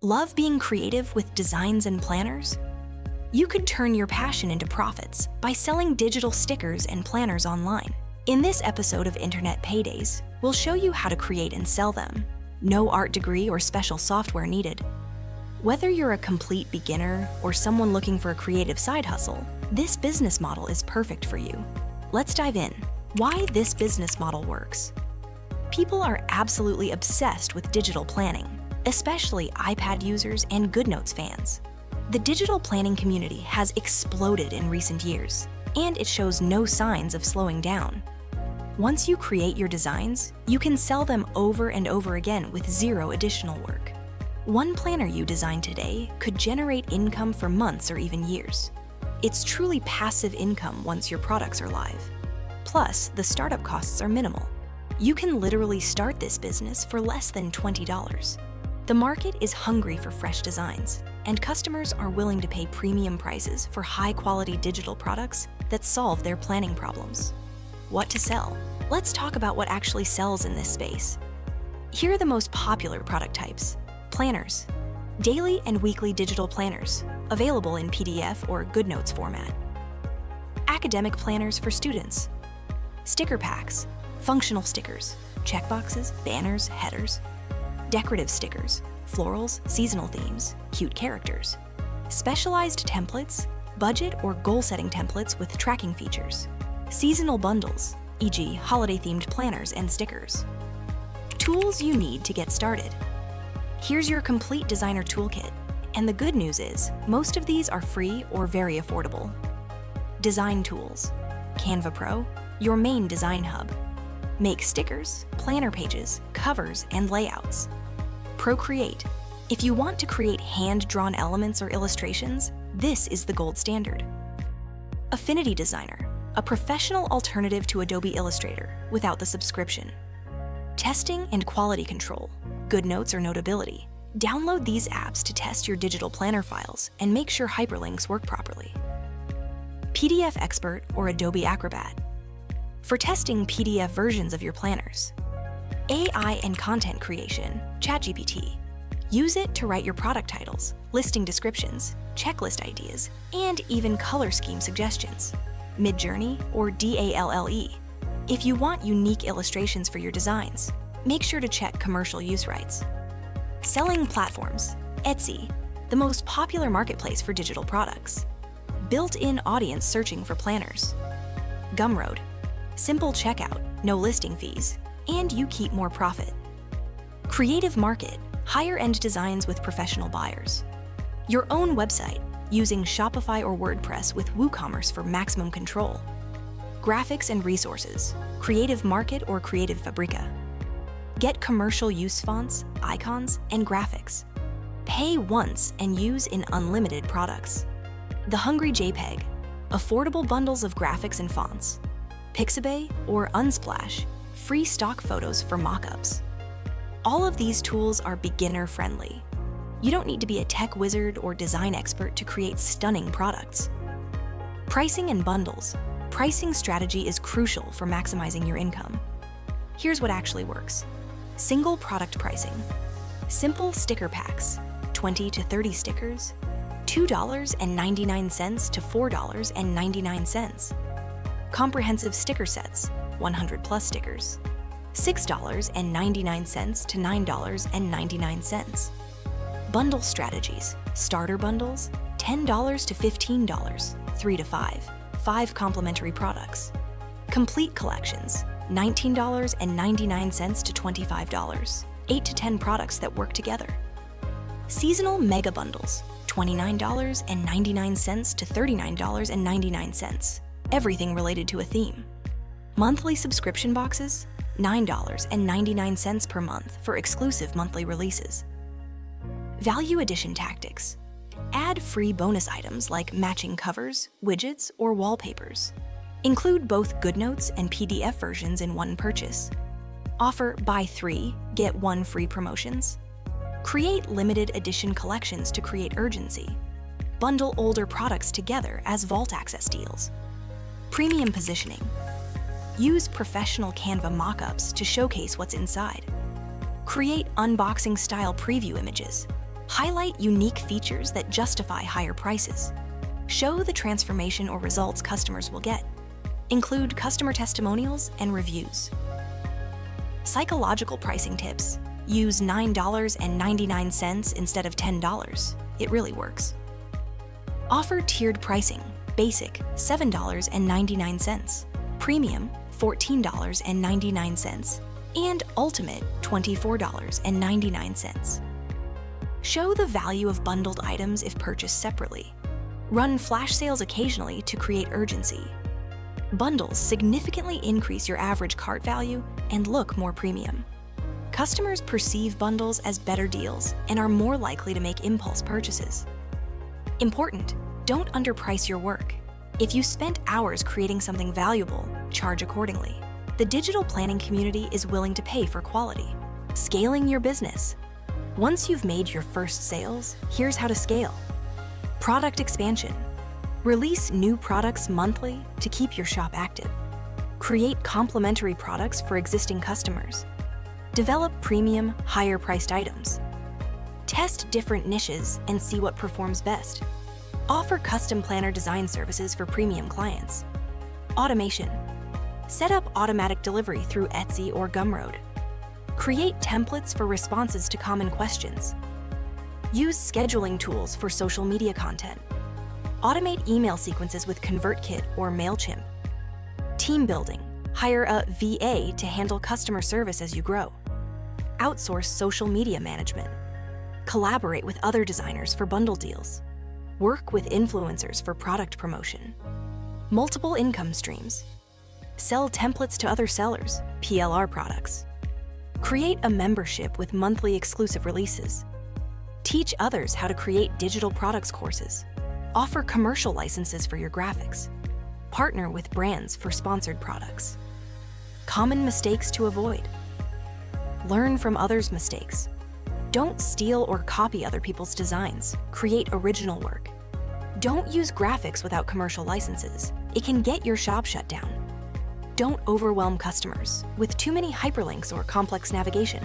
Love being creative with designs and planners? You could turn your passion into profits by selling digital stickers and planners online. In this episode of Internet Paydays, we'll show you how to create and sell them. No art degree or special software needed. Whether you're a complete beginner or someone looking for a creative side hustle, this business model is perfect for you. Let's dive in. Why this business model works. People are absolutely obsessed with digital planning, especially iPad users and GoodNotes fans. The digital planning community has exploded in recent years, and it shows no signs of slowing down. Once you create your designs, you can sell them over and over again with zero additional work. One planner you design today could generate income for months or even years. It's truly passive income once your products are live. Plus, the startup costs are minimal. You can literally start this business for less than $20. The market is hungry for fresh designs, and customers are willing to pay premium prices for high-quality digital products that solve their planning problems. What to sell? Let's talk about what actually sells in this space. Here are the most popular product types. Planners. Daily and weekly digital planners, available in PDF or GoodNotes format. Academic planners for students. Sticker packs, functional stickers, checkboxes, banners, headers. Decorative stickers, florals, seasonal themes, cute characters. Specialized templates, budget or goal-setting templates with tracking features. Seasonal bundles, e.g. holiday-themed planners and stickers. Tools you need to get started. Here's your complete designer toolkit, and the good news is, most of these are free or very affordable. Design tools. Canva Pro, your main design hub. Make stickers, planner pages, covers, and layouts. Procreate. If you want to create hand-drawn elements or illustrations, this is the gold standard. Affinity Designer, a professional alternative to Adobe Illustrator without the subscription. Testing and quality control, GoodNotes or Notability. Download these apps to test your digital planner files and make sure hyperlinks work properly. PDF Expert or Adobe Acrobat, for testing PDF versions of your planners. AI and content creation, ChatGPT. Use it to write your product titles, listing descriptions, checklist ideas, and even color scheme suggestions. Midjourney or DALLE. If you want unique illustrations for your designs, make sure to check commercial use rights. Selling platforms, Etsy, the most popular marketplace for digital products. Built-in audience searching for planners. Gumroad, simple checkout, no listing fees, and you keep more profit. Creative Market, higher-end designs with professional buyers. Your own website, using Shopify or WordPress with WooCommerce for maximum control. Graphics and resources, Creative Market or Creative Fabrica. Get commercial use fonts, icons, and graphics. Pay once and use in unlimited products. The Hungry JPEG, affordable bundles of graphics and fonts. Pixabay or Unsplash, free stock photos for mockups. All of these tools are beginner-friendly. You don't need to be a tech wizard or design expert to create stunning products. Pricing and bundles. Pricing strategy is crucial for maximizing your income. Here's what actually works. Single product pricing. Simple sticker packs, 20 to 30 stickers, $2.99 to $4.99. Comprehensive sticker sets, 100 plus stickers, $6.99 to $9.99. Bundle strategies, starter bundles, $10 to $15, 3 to 5 complimentary products. Complete collections, $19.99 to $25, 8 to 10 products that work together. Seasonal mega bundles, $29.99 to $39.99, everything related to a theme. Monthly subscription boxes, $9.99 per month for exclusive monthly releases. Value addition tactics. Add free bonus items like matching covers, widgets, or wallpapers. Include both GoodNotes and PDF versions in one purchase. Offer buy 3, get 1 free promotions. Create limited edition collections to create urgency. Bundle older products together as vault access deals. Premium positioning. Use professional Canva mockups to showcase what's inside. Create unboxing-style preview images. Highlight unique features that justify higher prices. Show the transformation or results customers will get. Include customer testimonials and reviews. Psychological pricing tips. Use $9.99 instead of $10. It really works. Offer tiered pricing. Basic, $7.99. Premium, $14.99. And Ultimate, $24.99. Show the value of bundled items if purchased separately. Run flash sales occasionally to create urgency. Bundles significantly increase your average cart value and look more premium. Customers perceive bundles as better deals and are more likely to make impulse purchases. Important, don't underprice your work. If you spent hours creating something valuable, charge accordingly. The digital planning community is willing to pay for quality. Scaling your business. Once you've made your first sales, here's how to scale. Product expansion. Release new products monthly to keep your shop active. Create complementary products for existing customers. Develop premium, higher-priced items. Test different niches and see what performs best. Offer custom planner design services for premium clients. Automation. Set up automatic delivery through Etsy or Gumroad. Create templates for responses to common questions. Use scheduling tools for social media content. Automate email sequences with ConvertKit or MailChimp. Team building. Hire a VA to handle customer service as you grow. Outsource social media management. Collaborate with other designers for bundle deals. Work with influencers for product promotion. Multiple income streams. Sell templates to other sellers, PLR products. Create a membership with monthly exclusive releases. Teach others how to create digital products courses. Offer commercial licenses for your graphics. Partner with brands for sponsored products. Common mistakes to avoid. Learn from others' mistakes. Don't steal or copy other people's designs. Create original work. Don't use graphics without commercial licenses. It can get your shop shut down. Don't overwhelm customers with too many hyperlinks or complex navigation.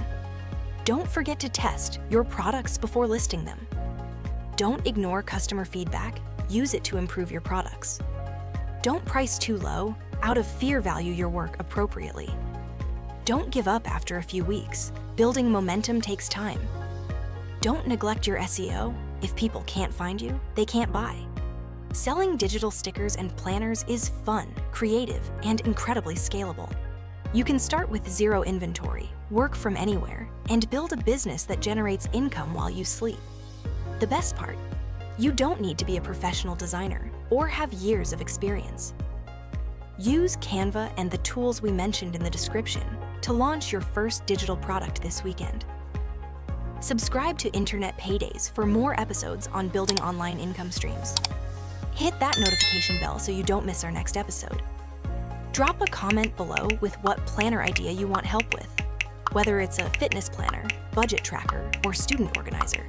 Don't forget to test your products before listing them. Don't ignore customer feedback. Use it to improve your products. Don't price too low. Out of fear, value your work appropriately. Don't give up after a few weeks. Building momentum takes time. Don't neglect your SEO. If people can't find you, they can't buy. Selling digital stickers and planners is fun, creative, and incredibly scalable. You can start with zero inventory, work from anywhere, and build a business that generates income while you sleep. The best part, you don't need to be a professional designer or have years of experience. Use Canva and the tools we mentioned in the description to launch your first digital product this weekend. Subscribe to Internet Paydays for more episodes on building online income streams. Hit that notification bell so you don't miss our next episode. Drop a comment below with what planner idea you want help with, whether it's a fitness planner, budget tracker, or student organizer.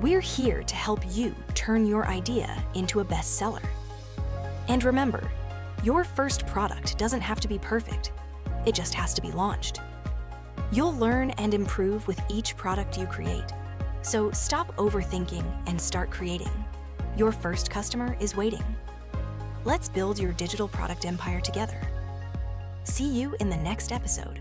We're here to help you turn your idea into a bestseller. And remember, your first product doesn't have to be perfect. It just has to be launched. You'll learn and improve with each product you create. So stop overthinking and start creating. Your first customer is waiting. Let's build your digital product empire together. See you in the next episode.